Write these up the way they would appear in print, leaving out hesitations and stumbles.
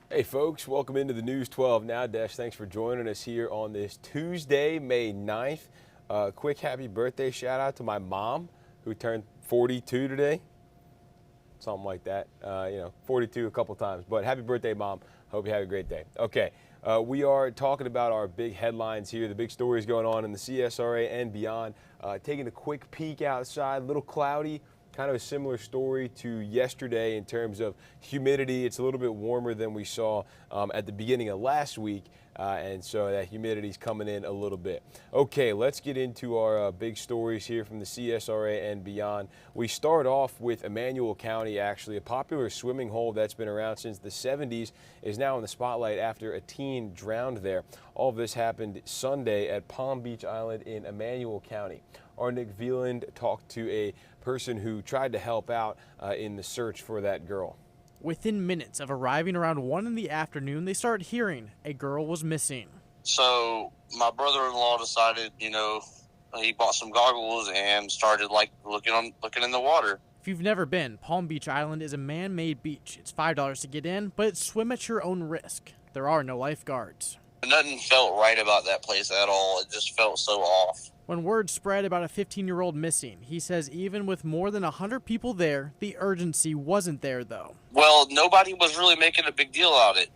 Hey folks, welcome into the News 12 Now Desk. Thanks for joining us here on this Tuesday, May 9th. Quick happy birthday shout out to my mom who turned 42 today. Something like that, 42 a couple times. But happy birthday, Mom. Hope you have a great day. Okay, we are talking about our big headlines here, the big stories going on in the CSRA and beyond. Taking a quick peek outside, a little cloudy. Kind of a similar story to yesterday in terms of humidity. It's a little bit warmer than we saw at the beginning of last week, and so that humidity's coming in a little bit. Okay, let's get into our big stories here from the CSRA and beyond. We start off with Emanuel County, actually. A popular swimming hole that's been around since the 70s is now in the spotlight after a teen drowned there. All of this happened Sunday at Palm Beach Island in Emanuel County. Our Nick Veland talked to a person who tried to help out in the search for that girl. Within minutes of arriving around 1 in the afternoon, they start hearing a girl was missing. So my brother-in-law decided, he bought some goggles and started looking in the water. If you've never been, Palm Beach Island is a man-made beach. It's $5 to get in, but it's swim at your own risk. There are no lifeguards. Nothing felt right about that place at all. It just felt so off. When word spread about a 15-year-old missing, he says even with more than 100 people there, the urgency wasn't there, though. Well, nobody was really making a big deal out of it.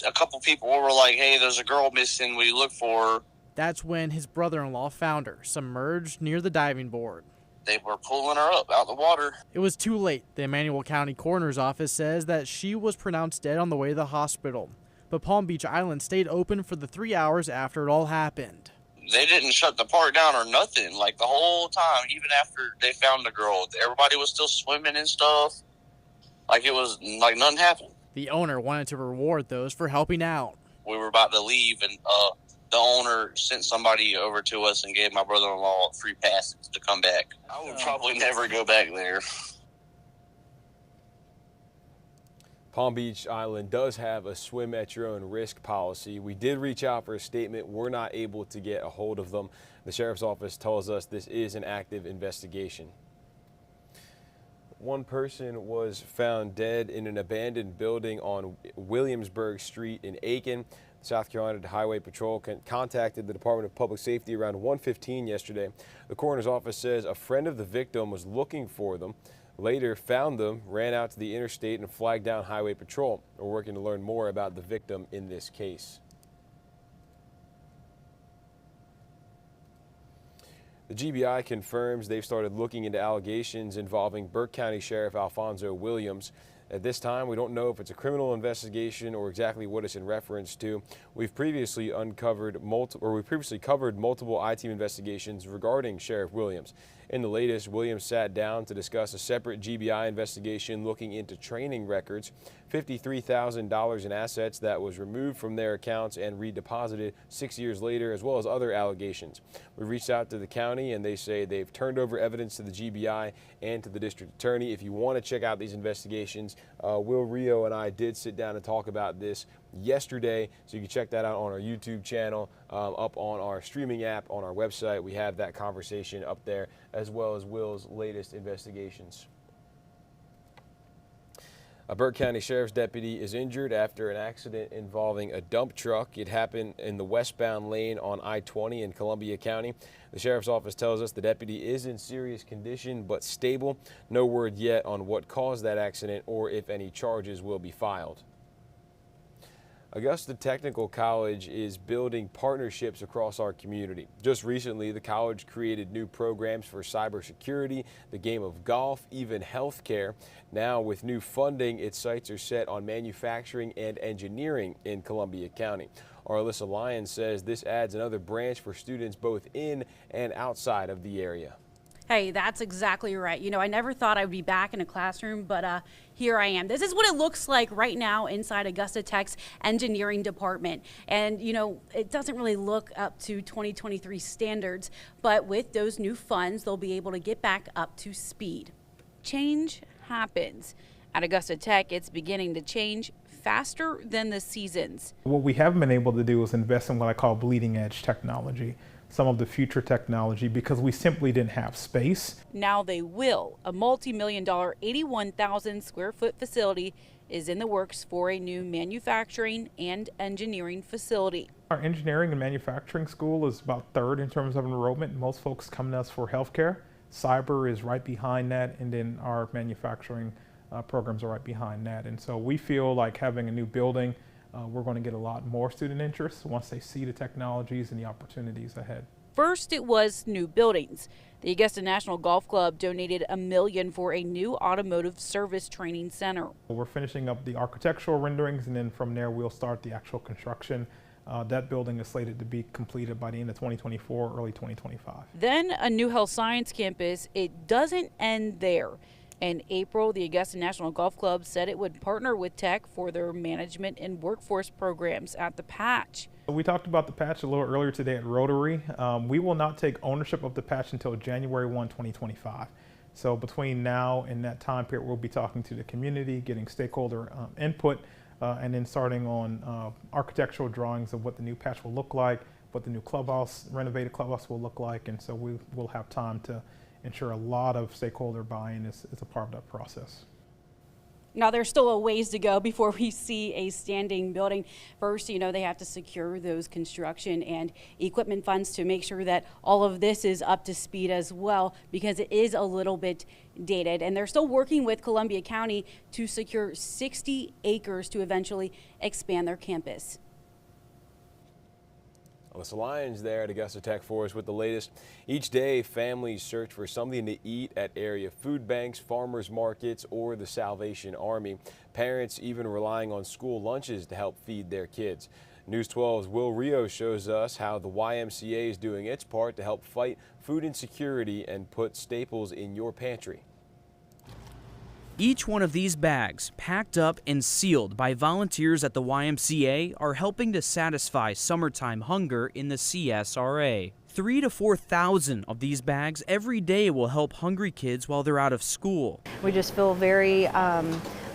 A couple people were like, hey, there's a girl missing. We look for her. That's when his brother-in-law found her, submerged near the diving board. They were pulling her up out of the water. It was too late. The Emanuel County Coroner's Office says that she was pronounced dead on the way to the hospital. But Palm Beach Island stayed open for the 3 hours after it all happened. They didn't shut the park down or nothing, the whole time, even after they found the girl. Everybody was still swimming and stuff. It was like nothing happened. The owner wanted to reward those for helping out. We were about to leave, and the owner sent somebody over to us and gave my brother-in-law free passes to come back. I would probably never go back there. Palm Beach Island does have a swim at your own risk policy. We did reach out for a statement. We're not able to get a hold of them. The sheriff's office tells us this is an active investigation. One person was found dead in an abandoned building on Williamsburg Street in Aiken. South Carolina Highway Patrol contacted the Department of Public Safety around 1:15 yesterday. The coroner's office says a friend of the victim was looking for them. Later found them, ran out to the interstate and flagged down Highway Patrol. We're working to learn more about the victim in this case. The GBI confirms they've started looking into allegations involving Burke County Sheriff Alfonso Williams. At this time, we don't know if it's a criminal investigation or exactly what it's in reference to. We've previously covered multiple I-team investigations regarding Sheriff Williams. In the latest, Williams sat down to discuss a separate GBI investigation looking into training records, $53,000 in assets that was removed from their accounts and redeposited 6 years later, as well as other allegations. We reached out to the county and they say they've turned over evidence to the GBI and to the district attorney. If you want to check out these investigations, Will Rio and I did sit down and talk about this yesterday, so you can check that out on our YouTube channel, up on our streaming app, on our website. We have that conversation up there, as well as Will's latest investigations. A Burke County Sheriff's deputy is injured after an accident involving a dump truck. It happened in the westbound lane on I-20 in Columbia County. The Sheriff's Office tells us the deputy is in serious condition but stable. No word yet on what caused that accident or if any charges will be filed. Augusta Technical College is building partnerships across our community. Just recently, the college created new programs for cybersecurity, the game of golf, even healthcare. Now, with new funding, its sights are set on manufacturing and engineering in Columbia County. Our Alyssa Lyons says this adds another branch for students both in and outside of the area. Hey, that's exactly right. I never thought I would be back in a classroom, but here I am. This is what it looks like right now inside Augusta Tech's engineering department. And, it doesn't really look up to 2023 standards, but with those new funds, they'll be able to get back up to speed. Change happens. At Augusta Tech, it's beginning to change faster than the seasons. What we haven't been able to do is invest in what I call bleeding edge technology, some of the future technology, because we simply didn't have space. Now they will. A multi-million-dollar 81,000 square foot facility is in the works for a new manufacturing and engineering facility. Our engineering and manufacturing school is about third in terms of enrollment. Most folks come to us for healthcare. Cyber is right behind that, and then our manufacturing programs are right behind that. And so we feel like having a new building, we're going to get a lot more student interest once they see the technologies and the opportunities ahead. First, it was new buildings. The Augusta National Golf Club donated $1 million for a new automotive service training center. We're finishing up the architectural renderings, and then from there we'll start the actual construction. That building is slated to be completed by the end of 2024, early 2025. Then a new health science campus. It doesn't end there. In April, the Augusta National Golf Club said it would partner with Tech for their management and workforce programs at the Patch. We talked about the Patch a little earlier today at Rotary. We will not take ownership of the Patch until January 1, 2025. So between now and that time period, we'll be talking to the community, getting stakeholder input, and then starting on architectural drawings of what the new Patch will look like, what the new clubhouse, renovated clubhouse will look like. And so we will have time to ensure a lot of stakeholder buy-in is a part of that process. Now, there's still a ways to go before we see a standing building. First, they have to secure those construction and equipment funds to make sure that all of this is up to speed as well, because it is a little bit dated. And they're still working with Columbia County to secure 60 acres to eventually expand their campus. Alyssa Lyons there at Augusta Tech for us with the latest. Each day, families search for something to eat at area food banks, farmers markets, or the Salvation Army. Parents even relying on school lunches to help feed their kids. News 12's Will Rio shows us how the YMCA is doing its part to help fight food insecurity and put staples in your pantry. Each one of these bags, packed up and sealed by volunteers at the YMCA, are helping to satisfy summertime hunger in the CSRA. 3,000 to 4,000 of these bags every day will help hungry kids while they're out of school. We just feel very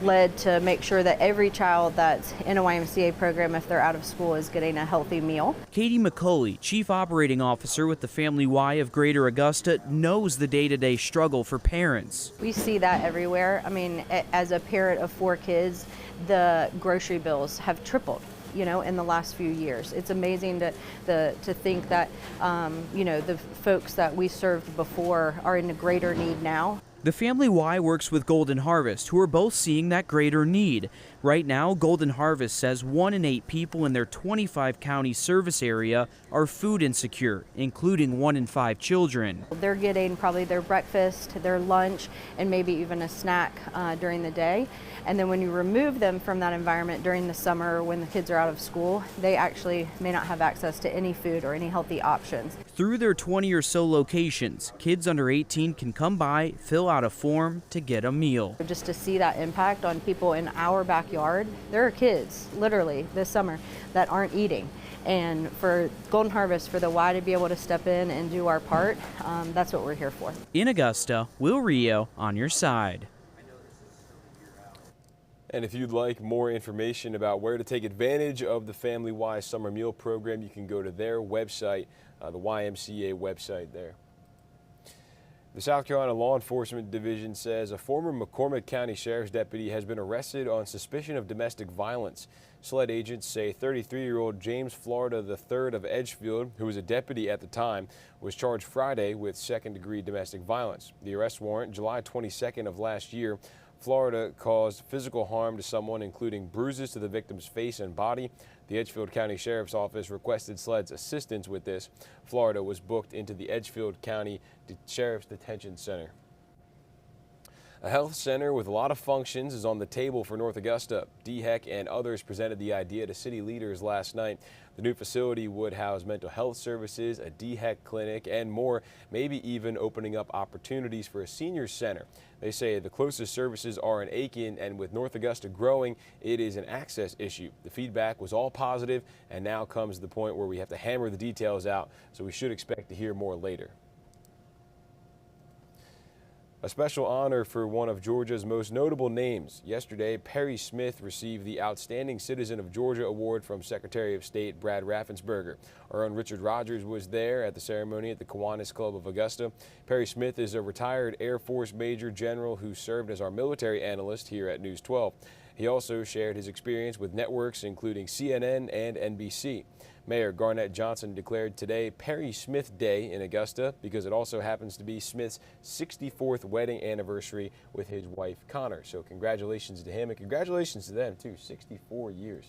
led to make sure that every child that's in a YMCA program, if they're out of school, is getting a healthy meal. Katie McCulley, Chief Operating Officer with the Family Y of Greater Augusta, knows the day-to-day struggle for parents. We see that everywhere. I mean, as a parent of 4 kids, the grocery bills have tripled, in the last few years. It's amazing to think that, the folks that we served before are in a greater need now. The Family Y works with Golden Harvest, who are both seeing that greater need. Right now, Golden Harvest says 1 in 8 people in their 25-county service area are food insecure, including 1 in 5 children. They're getting probably their breakfast, their lunch, and maybe even a snack during the day. And then when you remove them from that environment during the summer when the kids are out of school, they actually may not have access to any food or any healthy options. Through their 20 or so locations, kids under 18 can come by, fill out a form to get a meal. Just to see that impact on people in our backyard, there are kids, literally, this summer that aren't eating. And for Golden Harvest, for the Y to be able to step in and do our part, that's what we're here for. In Augusta, Will Rio on your side. And if you'd like more information about where to take advantage of the Family Y Summer Meal Program, you can go to their website, the YMCA website there. The South Carolina Law Enforcement Division says a former McCormick County Sheriff's deputy has been arrested on suspicion of domestic violence. SLED agents say 33-year-old James Florida III of Edgefield, who was a deputy at the time, was charged Friday with second-degree domestic violence. The arrest warrant, July 22nd of last year, Florida caused physical harm to someone, including bruises to the victim's face and body. The Edgefield County Sheriff's Office requested SLED's assistance with this. Florida was booked into the Edgefield County Sheriff's Detention Center. A health center with a lot of functions is on the table for North Augusta. DHEC and others presented the idea to city leaders last night. The new facility would house mental health services, a DHEC clinic, and more, maybe even opening up opportunities for a senior center. They say the closest services are in Aiken, and with North Augusta growing, it is an access issue. The feedback was all positive, and now comes the point where we have to hammer the details out, so we should expect to hear more later. A special honor for one of Georgia's most notable names. Yesterday, Perry Smith received the Outstanding Citizen of Georgia Award from Secretary of State Brad Raffensperger. Our own Richard Rogers was there at the ceremony at the Kiwanis Club of Augusta. Perry Smith is a retired Air Force Major General who served as our military analyst here at News 12. He also shared his experience with networks including CNN and NBC. Mayor Garnett Johnson declared today Perry Smith Day in Augusta because it also happens to be Smith's 64th wedding anniversary with his wife Connor. So congratulations to him and congratulations to them too, 64 years.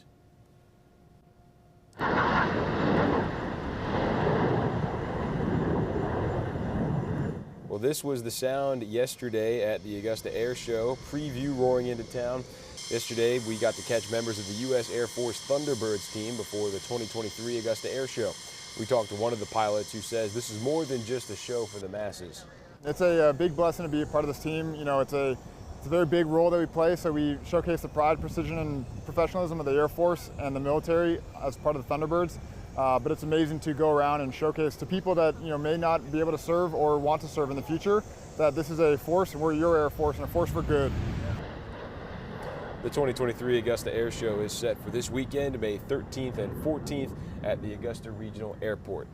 Well, this was the sound yesterday at the Augusta Air Show. Preview roaring into town. Yesterday, we got to catch members of the U.S. Air Force Thunderbirds team before the 2023 Augusta Air Show. We talked to one of the pilots who says this is more than just a show for the masses. It's a big blessing to be a part of this team. You know, it's a very big role that we play, so we showcase the pride, precision, and professionalism of the Air Force and the military as part of the Thunderbirds. But it's amazing to go around and showcase to people that may not be able to serve or want to serve in the future that this is a force, and we're your Air Force, and a force for good. The 2023 Augusta Air Show is set for this weekend, May 13th and 14th at the Augusta Regional Airport.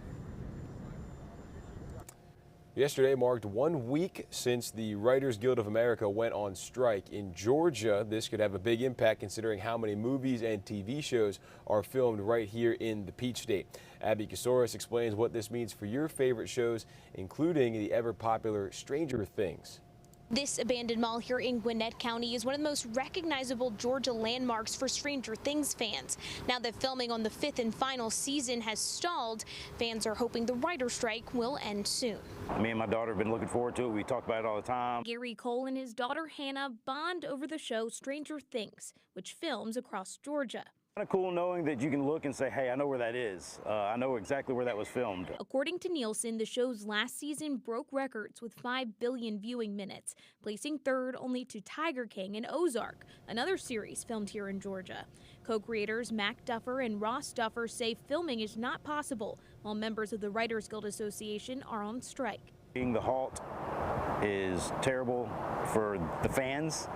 Yesterday marked 1 week since the Writers Guild of America went on strike. In Georgia, this could have a big impact considering how many movies and TV shows are filmed right here in the Peach State. Abby Kasoris explains what this means for your favorite shows, including the ever-popular Stranger Things. This abandoned mall here in Gwinnett County is one of the most recognizable Georgia landmarks for Stranger Things fans. Now that filming on the 5th and final season has stalled, fans are hoping the writer's strike will end soon. Me and my daughter have been looking forward to it. We talk about it all the time. Gary Cole and his daughter Hannah bond over the show Stranger Things, which films across Georgia. Kind of cool knowing that you can look and say, hey, I know where that is. I know exactly where that was filmed. According to Nielsen, the show's last season broke records with 5 billion viewing minutes, placing third only to Tiger King and Ozark, another series filmed here in Georgia. Co-creators Mac Duffer and Ross Duffer say filming is not possible, while members of the Writers Guild Association are on strike. Being the halt is terrible for the fans,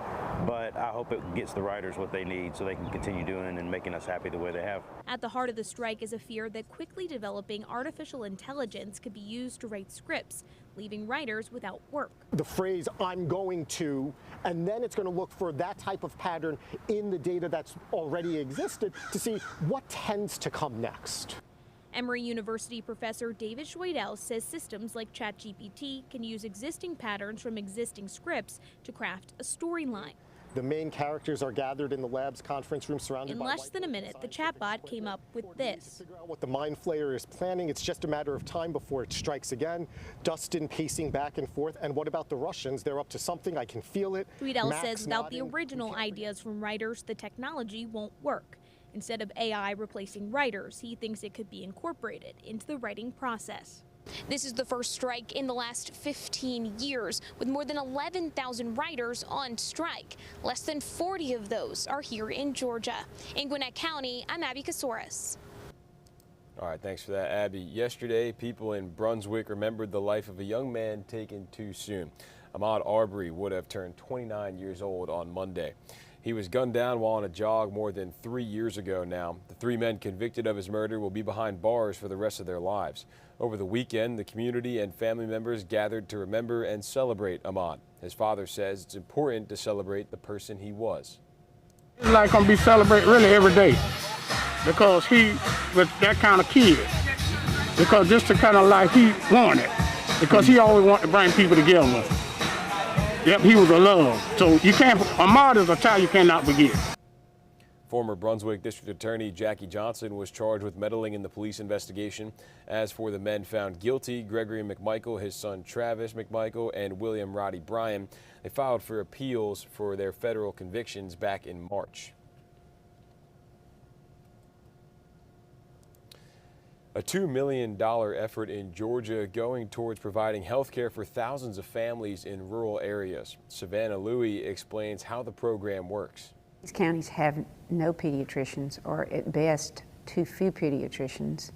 but I hope it gets the writers what they need so they can continue doing and making us happy the way they have. At the heart of the strike is a fear that quickly developing artificial intelligence could be used to write scripts, leaving writers without work. The phrase, I'm going to, and then it's going to look for that type of pattern in the data that's already existed to see what tends to come next. Emory University professor David Schweidel says systems like ChatGPT can use existing patterns from existing scripts to craft a storyline. The main characters are gathered in the lab's conference room surrounded by In less than a minute, the chatbot came up with this. To figure out what the mind flayer is planning, it's just a matter of time before it strikes again. Dustin pacing back and forth. And what about the Russians? They're up to something. I can feel it. Schweidel Max says without the nodding. original ideas from writers, the technology won't work. Instead of AI replacing writers, he thinks it could be incorporated into the writing process. This is the first strike in the last 15 years, with more than 11,000 writers on strike. Less than 40 of those are here in Georgia. In Gwinnett County, I'm Abby Kasoris. All right, thanks for that, Abby. Yesterday, people in Brunswick remembered the life of a young man taken too soon. Ahmaud Arbery would have turned 29 years old on Monday. He was gunned down while on a jog more than 3 years ago now. The 3 men convicted of his murder will be behind bars for the rest of their lives. Over the weekend, the community and family members gathered to remember and celebrate Ahmaud. His father says it's important to celebrate the person he was. It's like going to be celebrated really every day because he was that kind of kid. Because just the kind of life he wanted. Because he always wanted to bring people together. Yep, he was a love. So you can't, Ahmaud is a child you cannot forget. Former Brunswick District Attorney Jackie Johnson was charged with meddling in the police investigation. As for the men found guilty, Gregory McMichael, his son Travis McMichael, and William Roddy Bryan, they filed for appeals for their federal convictions back in March. A $2 million effort in Georgia going towards providing health care for thousands of families in rural areas. Savannah Louie explains how the program works. These counties have no pediatricians, or at best, too few pediatricians.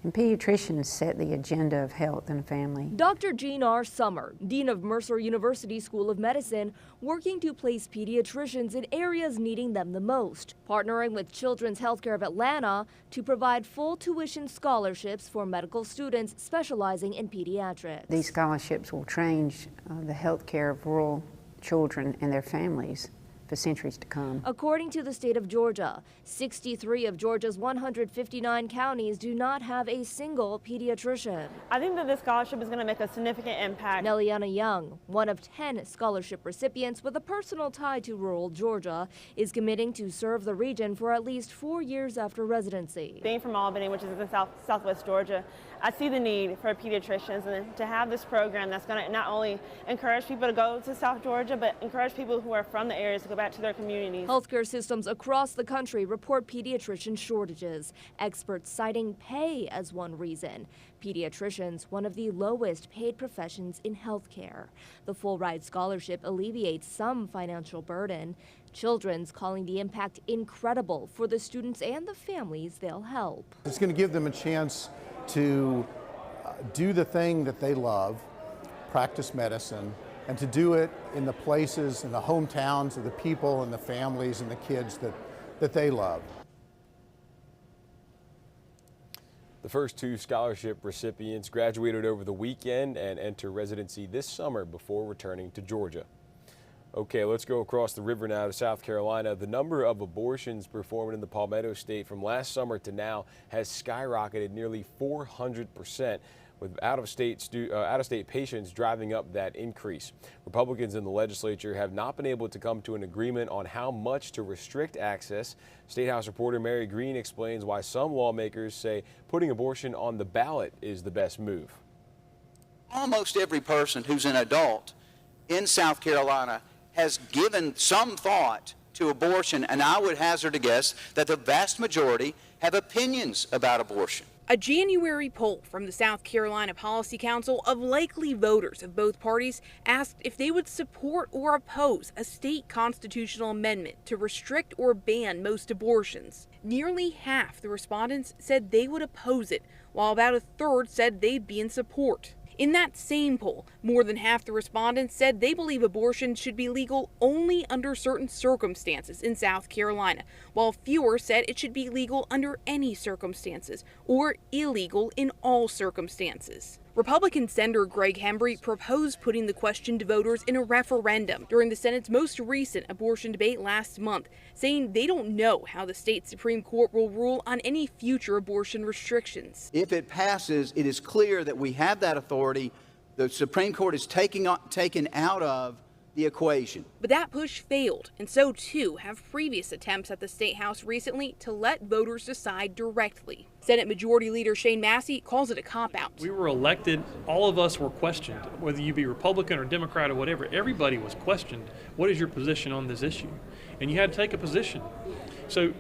And pediatricians set the agenda of health in a family. Dr. Jean R. Summer, Dean of Mercer University School of Medicine, working to place pediatricians in areas needing them the most, partnering with Children's Healthcare of Atlanta to provide full tuition scholarships for medical students specializing in pediatrics. These scholarships will change the health care of rural children and their families for centuries to come. According to the state of Georgia, 63 of Georgia's 159 counties do not have a single pediatrician. I think that this scholarship is going to make a significant impact. Nelliana Young, one of 10 scholarship recipients with a personal tie to rural Georgia, is committing to serve the region for at least 4 years after residency. Being from Albany, which is in southwest Georgia, I see the need for pediatricians, and to have this program that's going to not only encourage people to go to South Georgia, but encourage people who are from the areas to go back to their communities. Healthcare systems across the country report pediatrician shortages, experts citing pay as one reason. Pediatricians, one of the lowest paid professions in healthcare. The full ride scholarship alleviates some financial burden. Children's calling the impact incredible for the students and the families they'll help. It's going to give them a chance to do the thing that they love, practice medicine, and to do it in the places, in the hometowns of the people and the families and the kids that they love. The first 2 scholarship recipients graduated over the weekend and enter residency this summer before returning to Georgia. Okay, let's go across the river now to South Carolina. The number of abortions performed in the Palmetto State from last summer to now has skyrocketed nearly 400%, with out-of-state patients driving up that increase. Republicans in the legislature have not been able to come to an agreement on how much to restrict access. State House reporter Mary Green explains why some lawmakers say putting abortion on the ballot is the best move. Almost every person who's an adult in South Carolina has given some thought to abortion, and I would hazard a guess that the vast majority have opinions about abortion. A January poll from the South Carolina Policy Council of likely voters of both parties asked if they would support or oppose a state constitutional amendment to restrict or ban most abortions. Nearly half the respondents said they would oppose it, while about a third said they'd be in support. In that same poll, more than half the respondents said they believe abortion should be legal only under certain circumstances in South Carolina, while fewer said it should be legal under any circumstances or illegal in all circumstances. Republican Senator Greg Hembry proposed putting the question to voters in a referendum during the Senate's most recent abortion debate last month, saying they don't know how the state Supreme Court will rule on any future abortion restrictions. If it passes, it is clear that we have that authority. The Supreme Court is taken out of the equation. But that push failed, and so too have previous attempts at the State House recently to let voters decide directly. Senate Majority Leader Shane Massey calls it a cop-out. We were elected, all of us were questioned, whether you be Republican or Democrat or whatever, everybody was questioned. What is your position on this issue? And you had to take a position. So,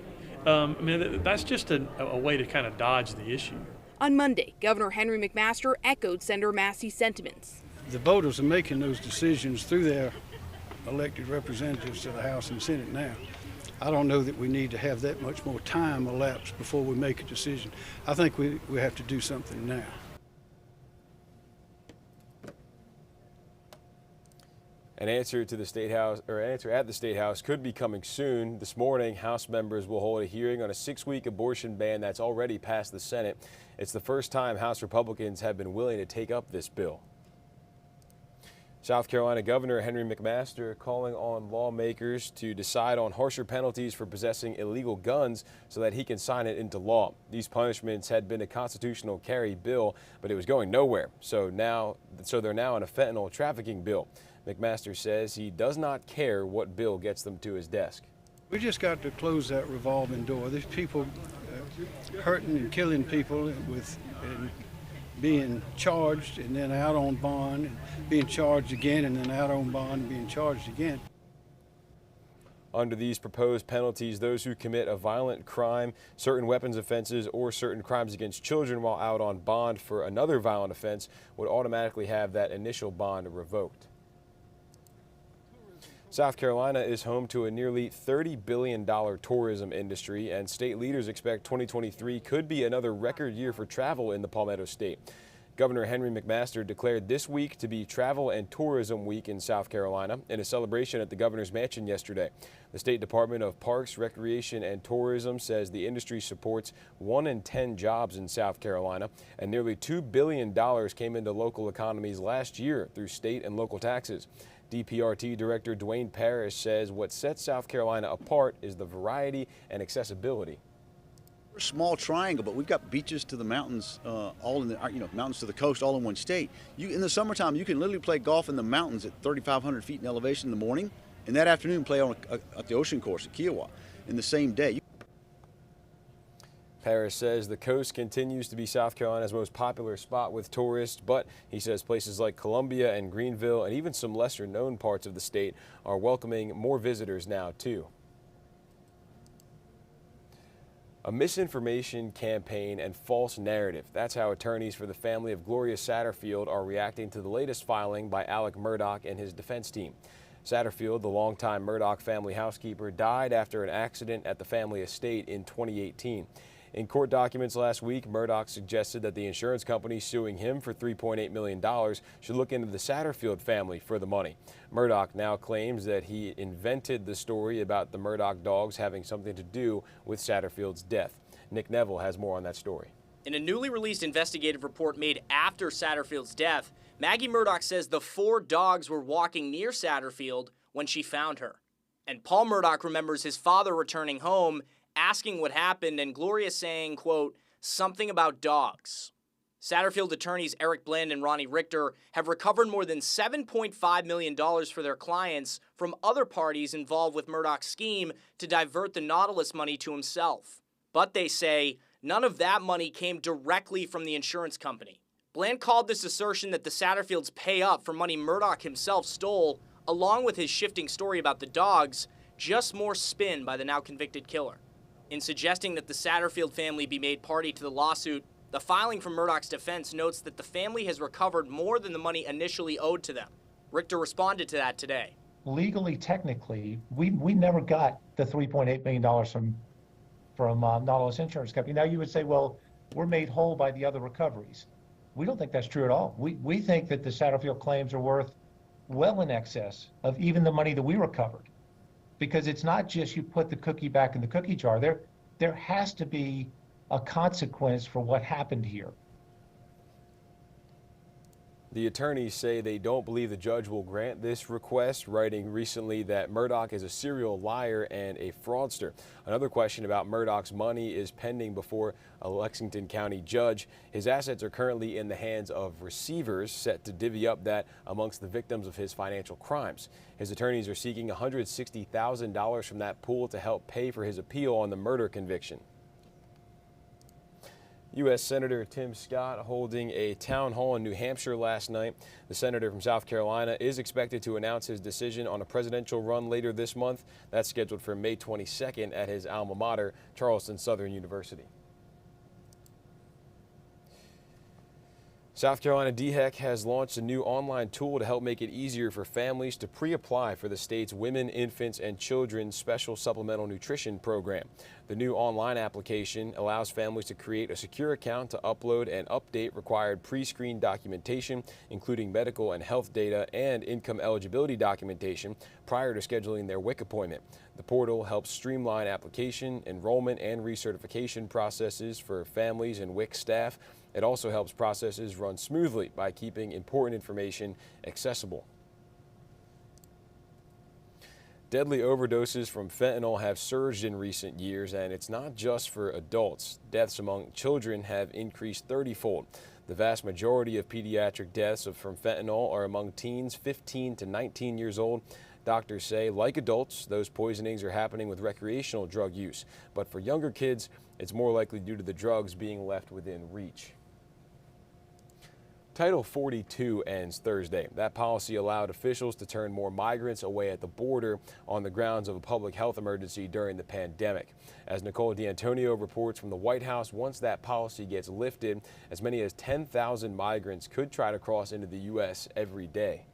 that's just a way to kind of dodge the issue. On Monday, Governor Henry McMaster echoed Senator Massey's sentiments. The voters are making those decisions through their elected representatives to the House and Senate now. I don't know that we need to have that much more time elapse before we make a decision. I think we have to do something now. An answer to the State House, or answer at the State House, could be coming soon. This morning, House members will hold a hearing on a 6-week abortion ban that's already passed the Senate. It's the first time House Republicans have been willing to take up this bill. South Carolina Governor Henry McMaster calling on lawmakers to decide on harsher penalties for possessing illegal guns so that he can sign it into law. These punishments had been a constitutional carry bill, but it was going nowhere. So they're now in a fentanyl trafficking bill. McMaster says he does not care what bill gets them to his desk. We just got to close that revolving door. There's people hurting and killing people and being charged and then out on bond, and being charged again and then out on bond and being charged again. Under these proposed penalties, those who commit a violent crime, certain weapons offenses, or certain crimes against children while out on bond for another violent offense would automatically have that initial bond revoked. South Carolina is home to a nearly $30 billion tourism industry, and state leaders expect 2023 could be another record year for travel in the Palmetto State. Governor Henry McMaster declared this week to be Travel and Tourism Week in South Carolina in a celebration at the governor's mansion yesterday. The State Department of Parks, Recreation, and Tourism says the industry supports 1 in 10 jobs in South Carolina, and nearly $2 billion came into local economies last year through state and local taxes. DPRT Director Dwayne Parrish says what sets South Carolina apart is the variety and accessibility. We're a small triangle, but we've got beaches to the mountains, all in the mountains to the coast, all in one state. In the summertime, you can literally play golf in the mountains at 3,500 feet in elevation in the morning, and that afternoon play on at the ocean course at Kiowa in the same day. Parrish says the coast continues to be South Carolina's most popular spot with tourists, but he says places like Columbia and Greenville and even some lesser known parts of the state are welcoming more visitors now too. A misinformation campaign and false narrative. That's how attorneys for the family of Gloria Satterfield are reacting to the latest filing by Alec Murdaugh and his defense team. Satterfield, the longtime Murdaugh family housekeeper, died after an accident at the family estate in 2018. In court documents last week, Murdaugh suggested that the insurance company suing him for $3.8 million should look into the Satterfield family for the money. Murdaugh now claims that he invented the story about the Murdaugh dogs having something to do with Satterfield's death. Nick Neville has more on that story. In a newly released investigative report made after Satterfield's death, Maggie Murdaugh says the 4 dogs were walking near Satterfield when she found her. And Paul Murdaugh remembers his father returning home, asking what happened, and Gloria saying, quote, something about dogs. Satterfield attorneys Eric Bland and Ronnie Richter have recovered more than $7.5 million for their clients from other parties involved with Murdaugh's scheme to divert the Nautilus money to himself. But they say none of that money came directly from the insurance company. Bland called this assertion that the Satterfields pay up for money Murdaugh himself stole, along with his shifting story about the dogs, just more spin by the now convicted killer. In suggesting that the Satterfield family be made party to the lawsuit, the filing from Murdaugh's defense notes that the family has recovered more than the money initially owed to them. Richter responded to that today. Legally, technically, we never got the $3.8 million from Nautilus Insurance Company. Now you would say, well, we're made whole by the other recoveries. We don't think that's true at all. We think that the Satterfield claims are worth well in excess of even the money that we recovered. Because it's not just you put the cookie back in the cookie jar. There has to be a consequence for what happened here. The attorneys say they don't believe the judge will grant this request, writing recently that Murdaugh is a serial liar and a fraudster. Another question about Murdaugh's money is pending before a Lexington County judge. His assets are currently in the hands of receivers set to divvy up that amongst the victims of his financial crimes. His attorneys are seeking $160,000 from that pool to help pay for his appeal on the murder conviction. U.S. Senator Tim Scott holding a town hall in New Hampshire last night. The senator from South Carolina is expected to announce his decision on a presidential run later this month. That's scheduled for May 22nd at his alma mater, Charleston Southern University. South Carolina DHEC has launched a new online tool to help make it easier for families to pre-apply for the state's Women, Infants, and Children's Special Supplemental Nutrition Program. The new online application allows families to create a secure account to upload and update required pre-screen documentation, including medical and health data and income eligibility documentation prior to scheduling their WIC appointment. The portal helps streamline application, enrollment, and recertification processes for families and WIC staff. It also helps processes run smoothly by keeping important information accessible. Deadly overdoses from fentanyl have surged in recent years, and it's not just for adults. Deaths among children have increased 30-fold. The vast majority of pediatric deaths from fentanyl are among teens 15 to 19 years old. Doctors say, like adults, those poisonings are happening with recreational drug use. But for younger kids, it's more likely due to the drugs being left within reach. Title 42 ends Thursday. That policy allowed officials to turn more migrants away at the border on the grounds of a public health emergency during the pandemic. As Nicole D'Antonio reports from the White House, once that policy gets lifted, as many as 10,000 migrants could try to cross into the U.S. every day.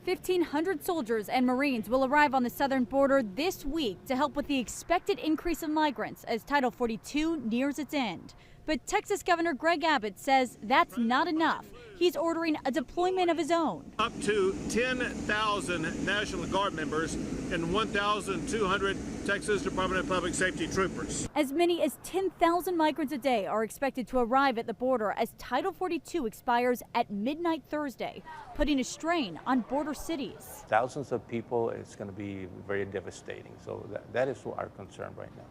1,500 soldiers and Marines will arrive on the southern border this week to help with the expected increase of migrants as Title 42 nears its end. But Texas Governor Greg Abbott says that's not enough. he's ordering a deployment of his own. Up to 10,000 National Guard members and 1,200 Texas Department of Public Safety troopers. As many as 10,000 migrants a day are expected to arrive at the border as Title 42 expires at midnight Thursday, putting a strain on border cities. Thousands of people, it's going to be very devastating. So that is our concern right now.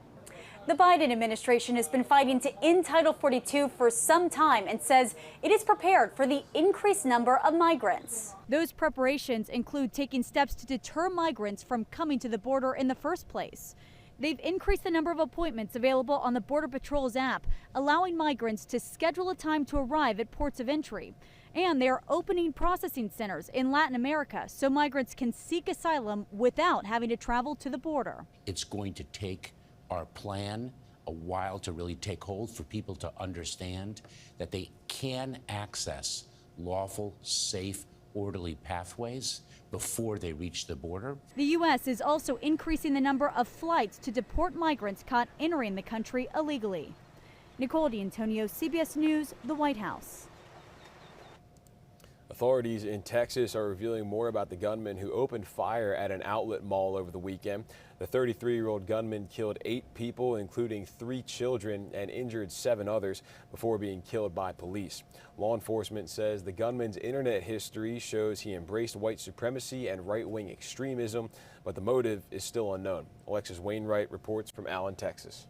The Biden administration has been fighting to end Title 42 for some time and says it is prepared for the increased number of migrants. Those preparations include taking steps to deter migrants from coming to the border in the first place. They've increased the number of appointments available on the Border Patrol's app, allowing migrants to schedule a time to arrive at ports of entry. And they are opening processing centers in Latin America so migrants can seek asylum without having to travel to the border. It's going to take our plan a while to really take hold, for people to understand that they can access lawful, safe, orderly pathways before they reach the border. The U.S. is also increasing the number of flights to deport migrants caught entering the country illegally. Nicole D'Antonio, CBS News, the White House. Authorities in Texas are revealing more about the gunman who opened fire at an outlet mall over the weekend. The 33-year-old gunman killed 8 people, including 3 children, and injured 7 others before being killed by police. Law enforcement says the gunman's internet history shows he embraced white supremacy and right-wing extremism, but the motive is still unknown. Alexis Wainwright reports from Allen, Texas.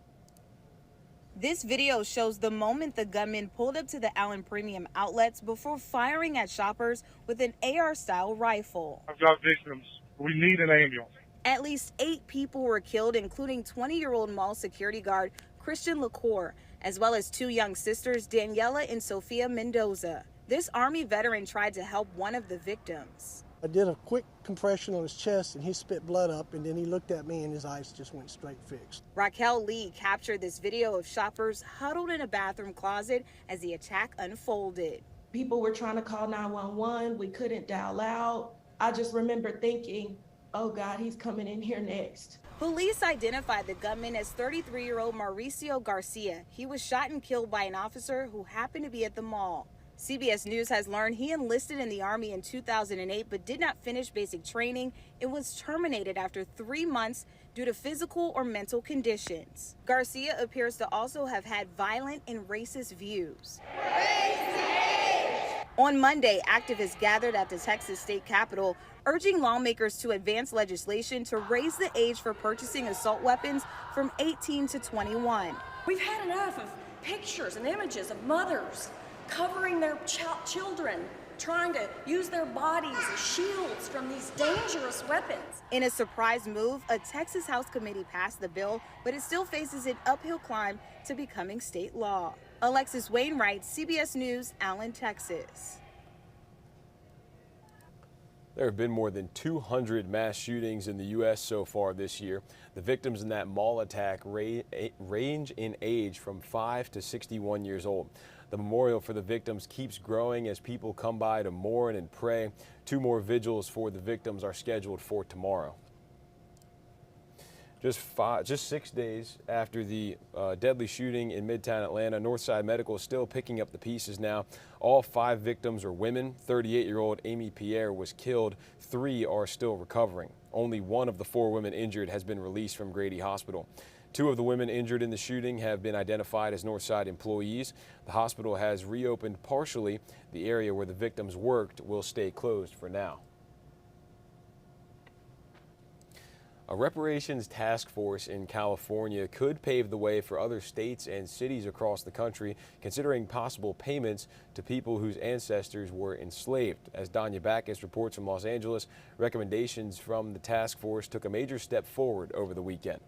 This video shows the moment the gunman pulled up to the Allen Premium Outlets before firing at shoppers with an AR-style rifle. I've got victims. We need an ambulance. At least 8 people were killed, including 20-year-old mall security guard Christian LaCour, as well as 2 young sisters, Daniela and Sofia Mendoza. This Army veteran tried to help one of the victims. I did a quick compression on his chest and he spit blood up, and then he looked at me and his eyes just went straight fixed. Raquel Lee captured this video of shoppers huddled in a bathroom closet as the attack unfolded. People were trying to call 911. We couldn't dial out. I just remember thinking, oh God, he's coming in here next. Police identified the gunman as 33-year-old Mauricio Garcia. He was shot and killed by an officer who happened to be at the mall. CBS News has learned he enlisted in the Army in 2008 but did not finish basic training and was terminated after 3 months due to physical or mental conditions. Garcia appears to also have had violent and racist views. On Monday, activists gathered at the Texas state capitol urging lawmakers to advance legislation to raise the age for purchasing assault weapons from 18 to 21. We've had enough of pictures and images of mothers covering their children, trying to use their bodies as shields from these dangerous weapons. In a surprise move, a Texas House committee passed the bill, but it still faces an uphill climb to becoming state law. Alexis Wainwright, CBS News, Allen, Texas. There have been more than 200 mass shootings in the U.S. so far this year. The victims in that mall attack range in age from 5 to 61 years old. The memorial for the victims keeps growing as people come by to mourn and pray. 2 more vigils for the victims are scheduled for tomorrow. Just 6 days after the deadly shooting in Midtown Atlanta, Northside Medical is still picking up the pieces now. All 5 victims are women. 38-year-old Amy Pierre was killed. 3 are still recovering. Only 1 of the 4 women injured has been released from Grady Hospital. 2 of the women injured in the shooting have been identified as Northside employees. The hospital has reopened partially. The area where the victims worked will stay closed for now. A reparations task force in California could pave the way for other states and cities across the country, considering possible payments to people whose ancestors were enslaved. As Danya Backus reports from Los Angeles, recommendations from the task force took a major step forward over the weekend.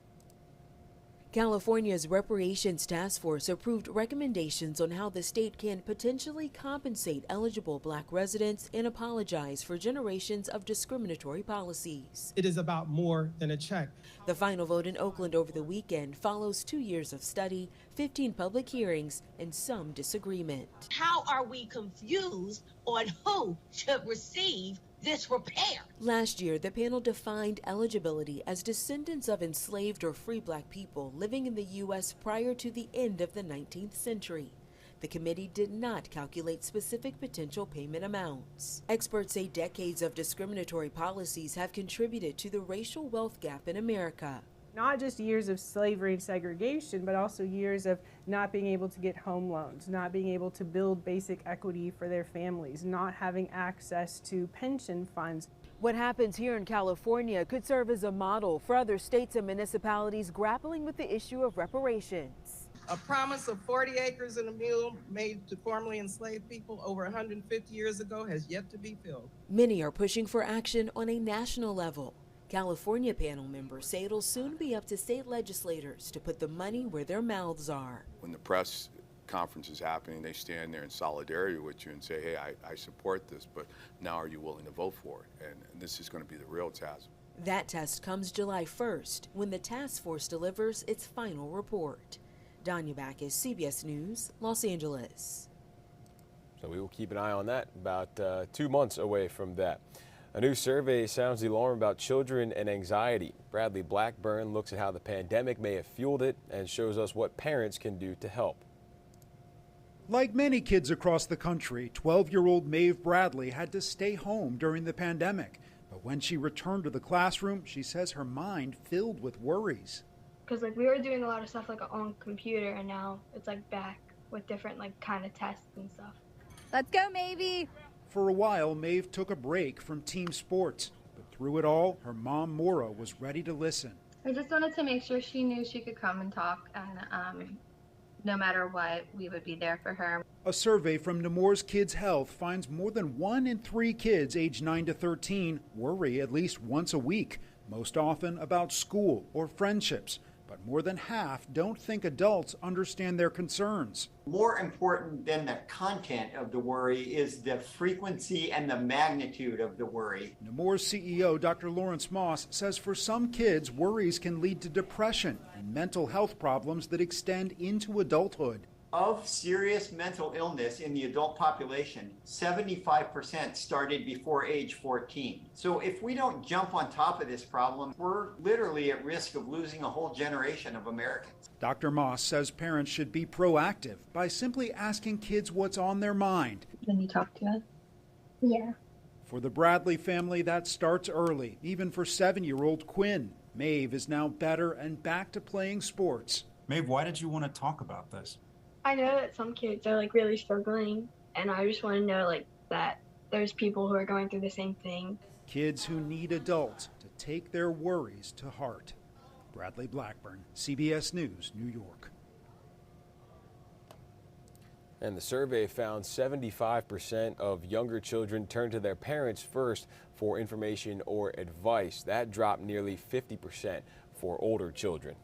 California's Reparations Task Force approved recommendations on how the state can potentially compensate eligible Black residents and apologize for generations of discriminatory policies. It is about more than a check. The final vote in Oakland over the weekend follows 2 years of study, 15 public hearings, and some disagreement. How are we confused on who should receive this repair? Last year, the panel defined eligibility as descendants of enslaved or free Black people living in the U.S. prior to the end of the 19th century. The committee did not calculate specific potential payment amounts. Experts say decades of discriminatory policies have contributed to the racial wealth gap in America. Not just years of slavery and segregation, but also years of not being able to get home loans, not being able to build basic equity for their families, not having access to pension funds. What happens here in California could serve as a model for other states and municipalities grappling with the issue of reparations. A promise of 40 acres and a mule made to formerly enslaved people over 150 years ago has yet to be filled. Many are pushing for action on a national level. California panel members say it'll soon be up to state legislators to put the money where their mouths are. When the press conference is happening, they stand there in solidarity with you and say, hey, I support this, but now are you willing to vote for it? And this is going to be the real test. That test comes July 1st when the task force delivers its final report. Danya Backus, CBS News, Los Angeles. So we will keep an eye on that, about 2 months away from that. A new survey sounds the alarm about children and anxiety. Bradley Blackburn looks at how the pandemic may have fueled it and shows us what parents can do to help. Like many kids across the country, 12-year-old Maeve Bradley had to stay home during the pandemic. But when she returned to the classroom, she says her mind filled with worries. Because we were doing a lot of stuff on computer, and now it's back with different kind of tests and stuff. Let's go, Mavie. For a while, Maeve took a break from team sports. But through it all, her mom, Maura, was ready to listen. I just wanted to make sure she knew she could come and talk, and no matter what, we would be there for her. A survey from Nemours Kids Health finds more than 1 in 3 kids aged 9 to 13 worry at least once a week, most often about school or friendships. But more than half don't think adults understand their concerns. More important than the content of the worry is the frequency and the magnitude of the worry. Nemours CEO Dr. Lawrence Moss says for some kids, worries can lead to depression and mental health problems that extend into adulthood. Of serious mental illness in the adult population, 75% started before age 14. So if we don't jump on top of this problem, we're literally at risk of losing a whole generation of Americans. Dr. Moss says parents should be proactive by simply asking kids what's on their mind. Can you talk to us? Yeah. For the Bradley family, that starts early, even for 7-year-old Quinn. Maeve is now better and back to playing sports. Maeve, why did you want to talk about this? I know that some kids are really struggling, and I just want to know that there's people who are going through the same thing. Kids who need adults to take their worries to heart. Bradley Blackburn, CBS News, New York. And the survey found 75% of younger children turn to their parents first for information or advice. That dropped nearly 50% for older children.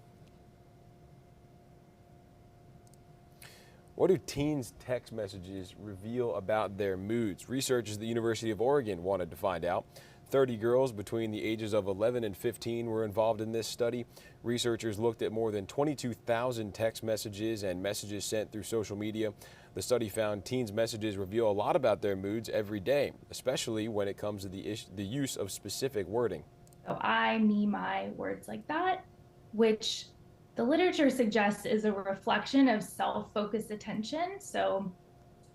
What do teens' text messages reveal about their moods? Researchers at the University of Oregon wanted to find out. 30 girls between the ages of 11 and 15 were involved in this study. Researchers looked at more than 22,000 text messages and messages sent through social media. The study found teens' messages reveal a lot about their moods every day, especially when it comes to the use of specific wording. So I, me, my, words like that, which the literature suggests is a reflection of self-focused attention. So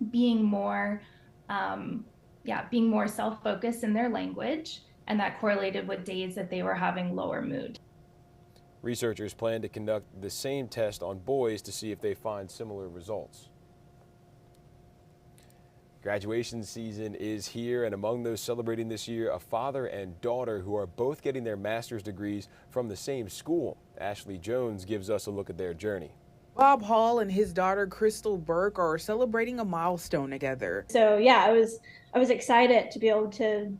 being more self-focused in their language, and that correlated with days that they were having lower mood. Researchers plan to conduct the same test on boys to see if they find similar results. Graduation season is here, and among those celebrating this year, a father and daughter who are both getting their master's degrees from the same school. Ashley Jones gives us a look at their journey. Bob Hall and his daughter Crystal Burke are celebrating a milestone together. So yeah, I was excited to be able to,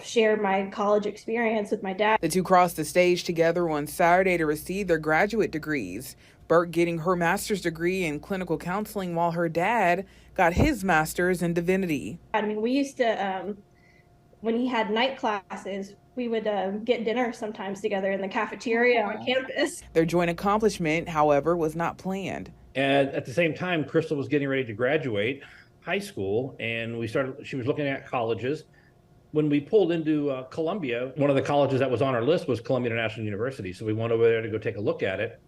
share my college experience with my dad. The two crossed the stage together on Saturday to receive their graduate degrees. Burke getting her master's degree in clinical counseling while her dad got his master's in divinity. I mean, we used to, when he had night classes, we would get dinner sometimes together in the cafeteria on campus. Their joint accomplishment, however, was not planned. And at the same time, Crystal was getting ready to graduate high school, and she was looking at colleges. When we pulled into Columbia, one of the colleges that was on our list was Columbia International University. So we went over there to go take a look at it.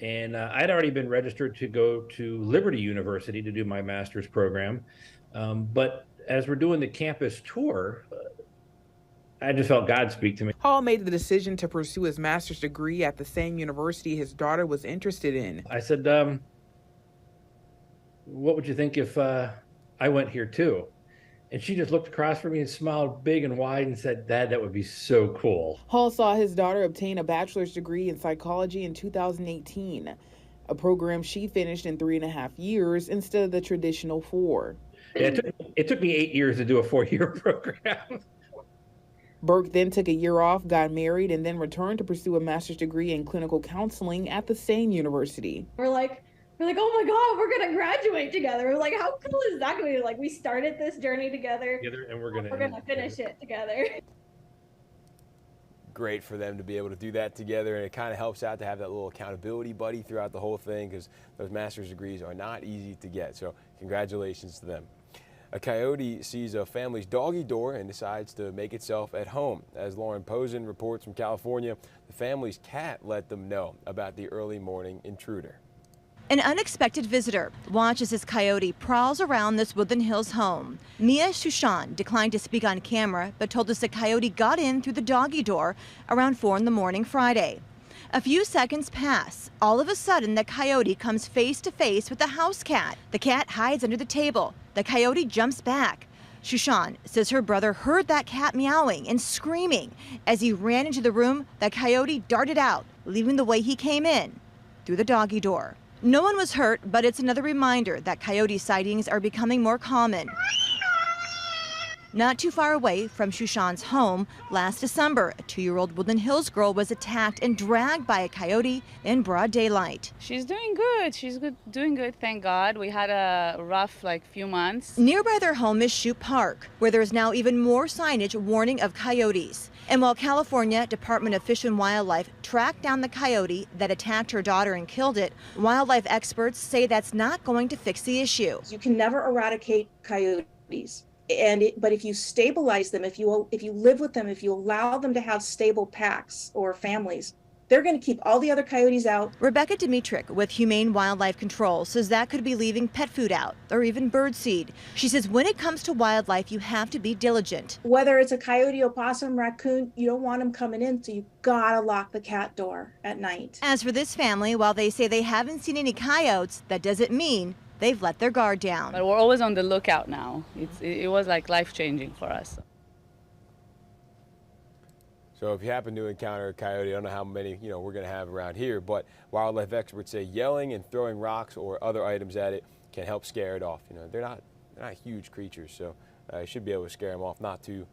And I'd already been registered to go to Liberty University to do my master's program. But as we're doing the campus tour, I just felt God speak to me. Hall made the decision to pursue his master's degree at the same university his daughter was interested in. I said, what would you think if I went here too? And she just looked across from me and smiled big and wide and said, Dad, that would be so cool. Hall saw his daughter obtain a bachelor's degree in psychology in 2018, a program she finished in 3.5 years instead of the traditional 4. Yeah, it took me 8 years to do a 4-year program. Burke then took a year off, got married, and then returned to pursue a master's degree in clinical counseling at the same university. We're like, oh my God, we're gonna graduate together. We're like, how cool is that gonna be? Like, we started this journey together And we're gonna finish it together. Great for them to be able to do that together, and it kind of helps out to have that little accountability buddy throughout the whole thing, because those master's degrees are not easy to get. So congratulations to them. A coyote sees a family's doggy door and decides to make itself at home. As Lauren Posen reports from California, the family's cat let them know about the early morning intruder. An unexpected visitor. Watch as this coyote prowls around this Woodland Hills home. Mia Shushan declined to speak on camera, but told us the coyote got in through the doggy door around 4 in the morning Friday. A few seconds pass. All of a sudden, the coyote comes face to face with the house cat. The cat hides under the table. The coyote jumps back. Shushan says her brother heard that cat meowing and screaming. As he ran into the room, the coyote darted out, leaving the way he came in, through the doggy door. No one was hurt, but it's another reminder that coyote sightings are becoming more common. Not too far away from Shushan's home, last December, a 2-year-old Woodland Hills girl was attacked and dragged by a coyote in broad daylight. She's doing good. She's doing good, thank God. We had a rough few months. Nearby their home is Shoup Park, where there's now even more signage warning of coyotes. And while California Department of Fish and Wildlife tracked down the coyote that attacked her daughter and killed it, wildlife experts say that's not going to fix the issue. You can never eradicate coyotes. But if you stabilize them, if you live with them, if you allow them to have stable packs or families, they're going to keep all the other coyotes out. Rebecca Dimitrick with Humane Wildlife Control says that could be leaving pet food out or even birdseed. She says when it comes to wildlife, you have to be diligent. Whether it's a coyote, opossum, raccoon, you don't want them coming in, so you gotta lock the cat door at night. As for this family, while they say they haven't seen any coyotes, that doesn't mean they've let their guard down. But we're always on the lookout now. It was life-changing for us. So if you happen to encounter a coyote, I don't know how many we're going to have around here, but wildlife experts say yelling and throwing rocks or other items at it can help scare it off. They're not huge creatures, so you should be able to scare them off. Not too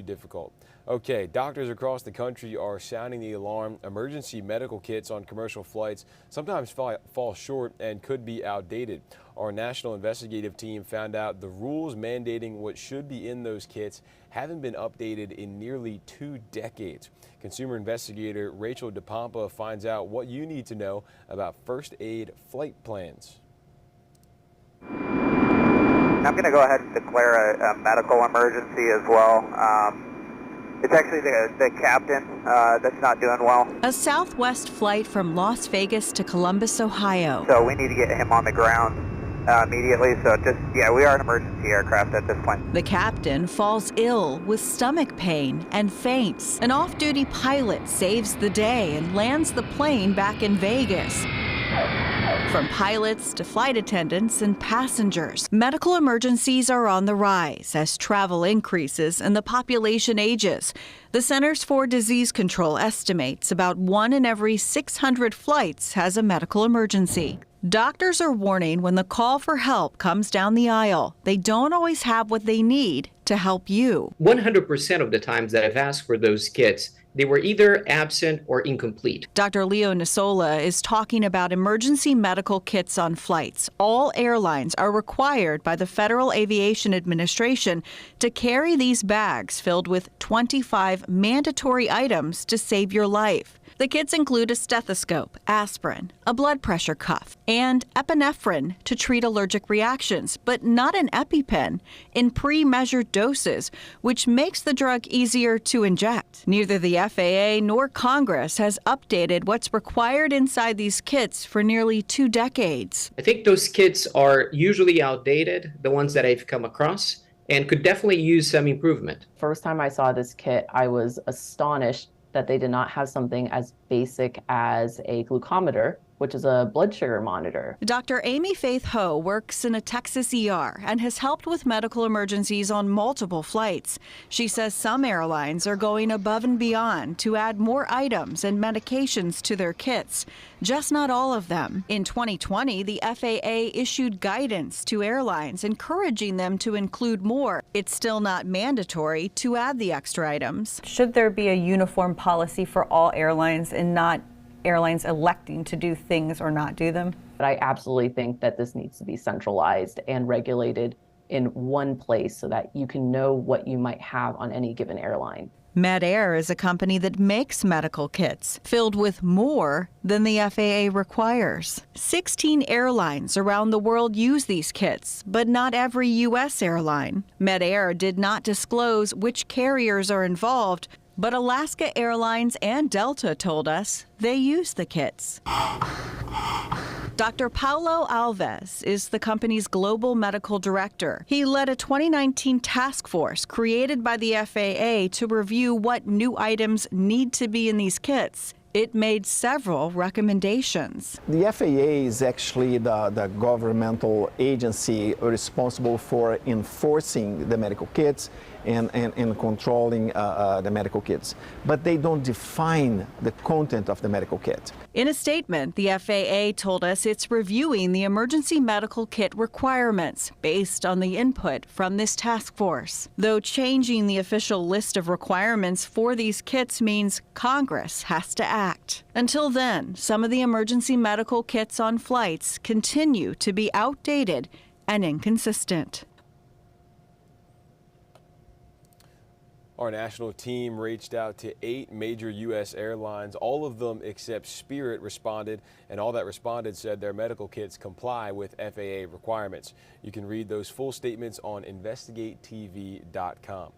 difficult. Okay, doctors across the country are sounding the alarm. Emergency medical kits on commercial flights sometimes fall short and could be outdated. Our national investigative team found out the rules mandating what should be in those kits haven't been updated in nearly 2 decades. Consumer investigator Rachel DePompa finds out what you need to know about first aid flight plans. I'm going to go ahead and declare a medical emergency as well. It's actually the captain that's not doing well. A Southwest flight from Las Vegas to Columbus, Ohio. So we need to get him on the ground immediately. So we are an emergency aircraft at this point. The captain falls ill with stomach pain and faints. An off-duty pilot saves the day and lands the plane back in Vegas. From pilots to flight attendants and passengers, medical emergencies are on the rise as travel increases and the population ages. The Centers for Disease Control estimates about 1 in every 600 flights has a medical emergency. Doctors are warning when the call for help comes down the aisle, they don't always have what they need to help you. 100% of the times that I've asked for those kits, they were either absent or incomplete. Dr. Leo Nisola is talking about emergency medical kits on flights. All airlines are required by the Federal Aviation Administration to carry these bags filled with 25 mandatory items to save your life. The kits include a stethoscope, aspirin, a blood pressure cuff, and epinephrine to treat allergic reactions, but not an EpiPen, in pre-measured doses, which makes the drug easier to inject. Neither the FAA nor Congress has updated what's required inside these kits for nearly 2 decades. I think those kits are usually outdated, the ones that I've come across, and could definitely use some improvement. First time I saw this kit, I was astonished that they did not have something as basic as a glucometer, which is a blood sugar monitor. Dr. Amy Faith Ho works in a Texas ER and has helped with medical emergencies on multiple flights. She says some airlines are going above and beyond to add more items and medications to their kits, just not all of them. In 2020, the FAA issued guidance to airlines encouraging them to include more. It's still not mandatory to add the extra items. Should there be a uniform policy for all airlines and not airlines electing to do things or not do them? But I absolutely think that this needs to be centralized and regulated in one place so that you can know what you might have on any given airline. MedAir is a company that makes medical kits filled with more than the FAA requires. 16 airlines around the world use these kits, but not every U.S. airline. MedAir did not disclose which carriers are involved, but Alaska Airlines and Delta told us they use the kits. Dr. Paulo Alves is the company's global medical director. He led a 2019 task force created by the FAA to review what new items need to be in these kits. It made several recommendations. The FAA is actually the governmental agency responsible for enforcing the medical kits and controlling the medical kits. But they don't define the content of the medical kit. In a statement, the FAA told us it's reviewing the emergency medical kit requirements based on the input from this task force. Though changing the official list of requirements for these kits means Congress has to act. Until then, some of the emergency medical kits on flights continue to be outdated and inconsistent. Our national team reached out to 8 major U.S. airlines. All of them except Spirit responded, and all that responded said their medical kits comply with FAA requirements. You can read those full statements on investigatetv.com.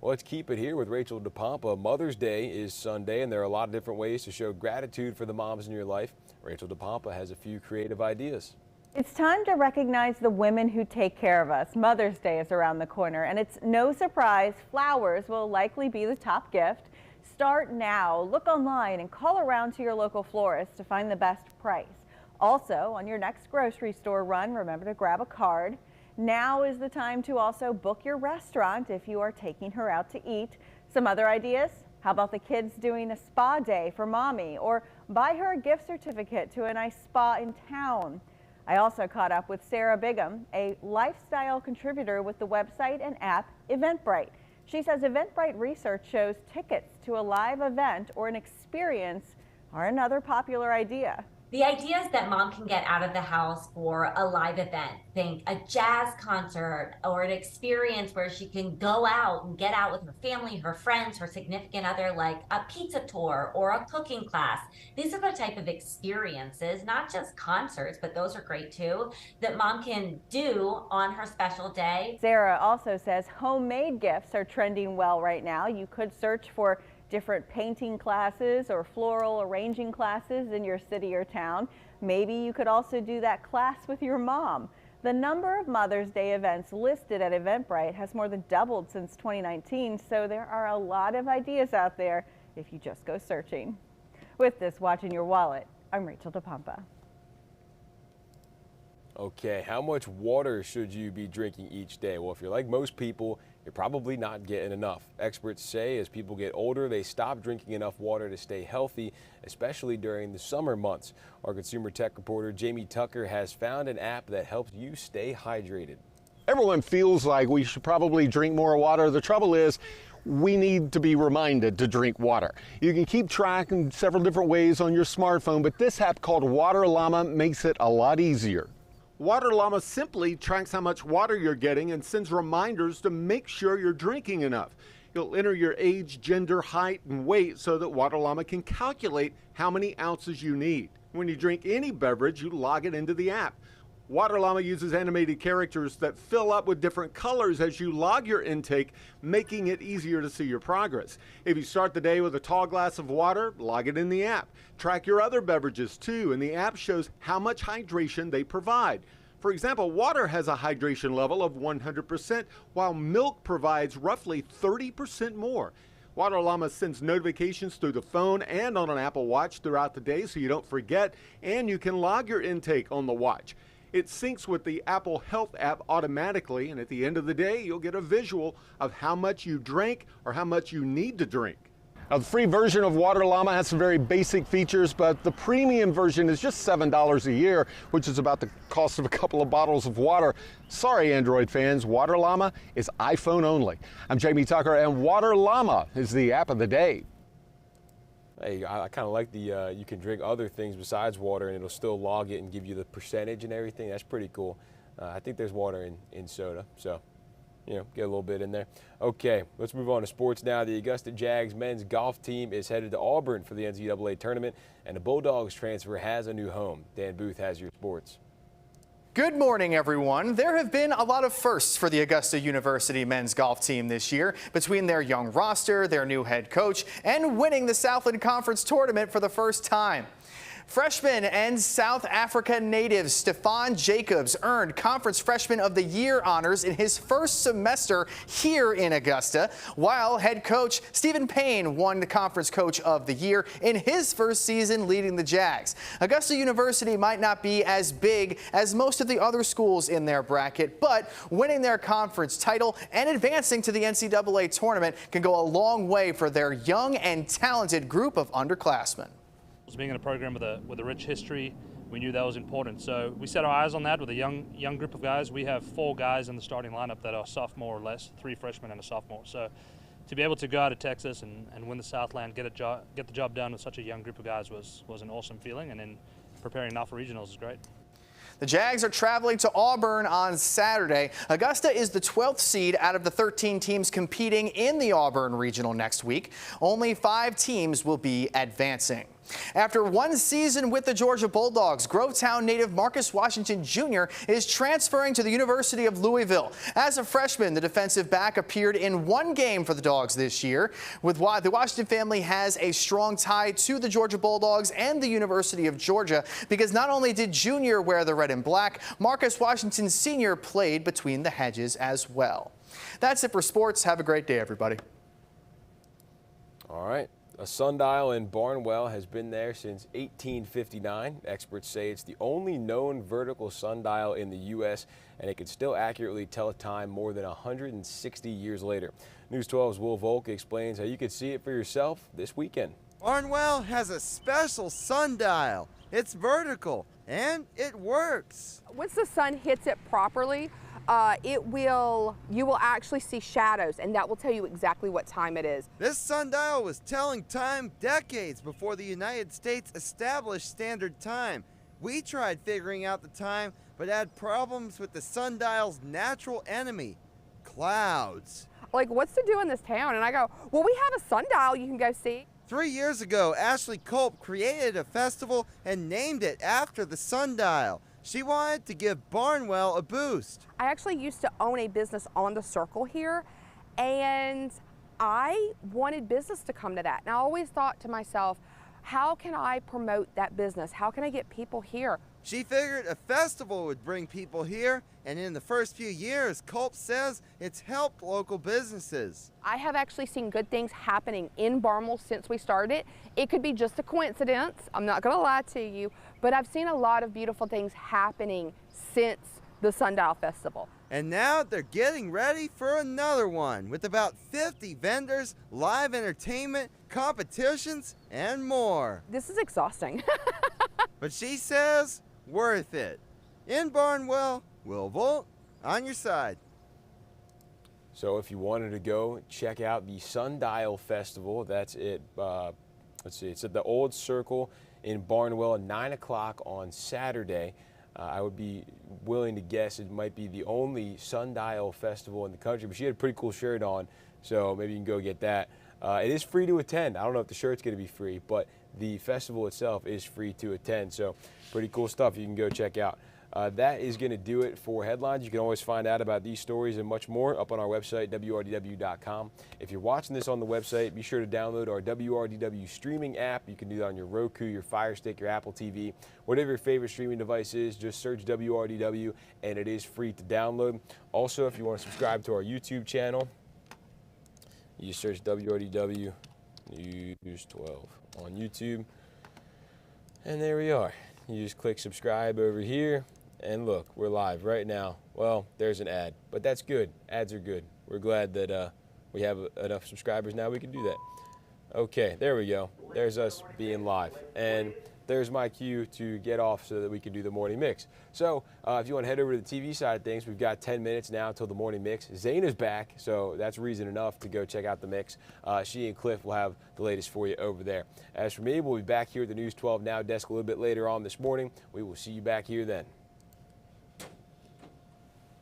Well, let's keep it here with Rachel DePompa. Mother's Day is Sunday, and there are a lot of different ways to show gratitude for the moms in your life. Rachel DePompa has a few creative ideas. It's time to recognize the women who take care of us. Mother's Day is around the corner, and it's no surprise flowers will likely be the top gift. Start now. Look online and call around to your local florist to find the best price. Also, on your next grocery store run, remember to grab a card. Now is the time to also book your restaurant if you are taking her out to eat. Some other ideas? How about the kids doing a spa day for mommy, or buy her a gift certificate to a nice spa in town? I also caught up with Sarah Bigham, a lifestyle contributor with the website and app Eventbrite. She says Eventbrite research shows tickets to a live event or an experience are another popular idea. The idea is that mom can get out of the house for a live event. Think a jazz concert or an experience where she can go out and get out with her family, her friends, her significant other, like a pizza tour or a cooking class. These are the type of experiences, not just concerts, but those are great too, that mom can do on her special day. Sarah also says homemade gifts are trending well right now. You could search for different painting classes or floral arranging classes in your city or town. Maybe you could also do that class with your mom. The number of Mother's Day events listed at Eventbrite has more than doubled since 2019, so there are a lot of ideas out there if you just go searching. With this, watching your wallet, I'm Rachel DePompa. Okay, how much water should you be drinking each day? Well, if you're like most people, you're probably not getting enough. Experts say as people get older, they stop drinking enough water to stay healthy, especially during the summer months. Our consumer tech reporter Jamie Tucker has found an app that helps you stay hydrated. Everyone feels like we should probably drink more water. The trouble is, we need to be reminded to drink water. You can keep track in several different ways on your smartphone, but this app called Water Llama makes it a lot easier. Water Llama simply tracks how much water you're getting and sends reminders to make sure you're drinking enough. You'll enter your age, gender, height, and weight so that Water Llama can calculate how many ounces you need. When you drink any beverage, you log it into the app. Water Llama uses animated characters that fill up with different colors as you log your intake, making it easier to see your progress. If you start the day with a tall glass of water, log it in the app. Track your other beverages too, and the app shows how much hydration they provide. For example, water has a hydration level of 100%, while milk provides roughly 30% more. Water Llama sends notifications through the phone and on an Apple Watch throughout the day so you don't forget, and you can log your intake on the watch. It syncs with the Apple Health app automatically, and at the end of the day, you'll get a visual of how much you drank or how much you need to drink. Now, the free version of Water Llama has some very basic features, but the premium version is just $7 a year, which is about the cost of a couple of bottles of water. Sorry, Android fans, Water Llama is iPhone only. I'm Jamie Tucker, and Water Llama is the app of the day. Hey, I kind of like the you can drink other things besides water and it'll still log it and give you the percentage and everything. That's pretty cool. I think there's water in soda, so get a little bit in there. Okay, let's move on to sports now. The Augusta Jags men's golf team is headed to Auburn for the NCAA tournament, and the Bulldogs transfer has a new home. Dan Booth has your sports. Good morning, everyone. There have been a lot of firsts for the Augusta University men's golf team this year between their young roster, their new head coach, and winning the Southland Conference tournament for the first time. Freshman and South Africa native Stefan Jacobs earned Conference Freshman of the Year honors in his first semester here in Augusta, while head coach Stephen Payne won the Conference Coach of the Year in his first season leading the Jags. Augusta University might not be as big as most of the other schools in their bracket, but winning their conference title and advancing to the NCAA tournament can go a long way for their young and talented group of underclassmen. Being in a program with a rich history, we knew that was important. So we set our eyes on that with a young group of guys. We have 4 guys in the starting lineup that are sophomore or less, 3 freshmen and a sophomore. So to be able to go out of Texas and win the Southland, get the job done with such a young group of guys was an awesome feeling. And then preparing now for regionals is great. The Jags are traveling to Auburn on Saturday. Augusta is the 12th seed out of the 13 teams competing in the Auburn Regional next week. Only 5 teams will be advancing. After one season with the Georgia Bulldogs, Grovetown native Marcus Washington Jr. is transferring to the University of Louisville. As a freshman, the defensive back appeared in 1 game for the Dogs this year. The Washington family has a strong tie to the Georgia Bulldogs and the University of Georgia because not only did Jr. wear the red and black, Marcus Washington Sr. played between the hedges as well. That's it for sports. Have a great day, everybody. All right. A sundial in Barnwell has been there since 1859. Experts say it's the only known vertical sundial in the U.S., and it can still accurately tell time more than 160 years later. News 12's Will Volk explains how you can see it for yourself this weekend. Barnwell has a special sundial. It's vertical, and it works. Once the sun hits it properly, you will actually see shadows, and that will tell you exactly what time it is. This sundial was telling time decades before the United States established standard time. We tried figuring out the time, but had problems with the sundial's natural enemy, clouds. Like, what's to do in this town? And I go, well, we have a sundial you can go see. 3 years ago, Ashley Culp created a festival and named it after the sundial. She wanted to give Barnwell a boost. I actually used to own a business on the circle here, and I wanted business to come to that. And I always thought to myself, how can I promote that business? How can I get people here? She figured a festival would bring people here, and in the first few years, Culp says it's helped local businesses. I have actually seen good things happening in Barnwell since we started. It could be just a coincidence, I'm not gonna lie to you, but I've seen a lot of beautiful things happening since the Sundial Festival. And now they're getting ready for another one with about 50 vendors, live entertainment, competitions, and more. This is exhausting. But she says, worth it. In Barnwell, Will Volt, on your side. So if you wanted to go check out the Sundial Festival, that's it. Let's see, it's at the Old Circle in Barnwell at 9 o'clock on Saturday. I would be willing to guess it might be the only sundial festival in the country, but she had a pretty cool shirt on, so maybe you can go get that. It is free to attend. I don't know if the shirt's going to be free, but the festival itself is free to attend, so pretty cool stuff you can go check out. That is going to do it for headlines. You can always find out about these stories and much more up on our website, WRDW.com. If you're watching this on the website, be sure to download our WRDW streaming app. You can do that on your Roku, your Fire Stick, your Apple TV, whatever your favorite streaming device is. Just search WRDW, and it is free to download. Also, if you want to subscribe to our YouTube channel, you search WRDW News 12 on YouTube, and there we are. You just click subscribe over here. And look, we're live right now. Well, there's an ad, but that's good. Ads are good. We're glad that we have enough subscribers now we can do that. Okay, there we go. There's us being live. And there's my cue to get off so that we can do the morning mix. So if you want to head over to the TV side of things, we've got 10 minutes now until the morning mix. Zaina's back, so that's reason enough to go check out the mix. She and Cliff will have the latest for you over there. As for me, we'll be back here at the News 12 Now desk a little bit later on this morning. We will see you back here then.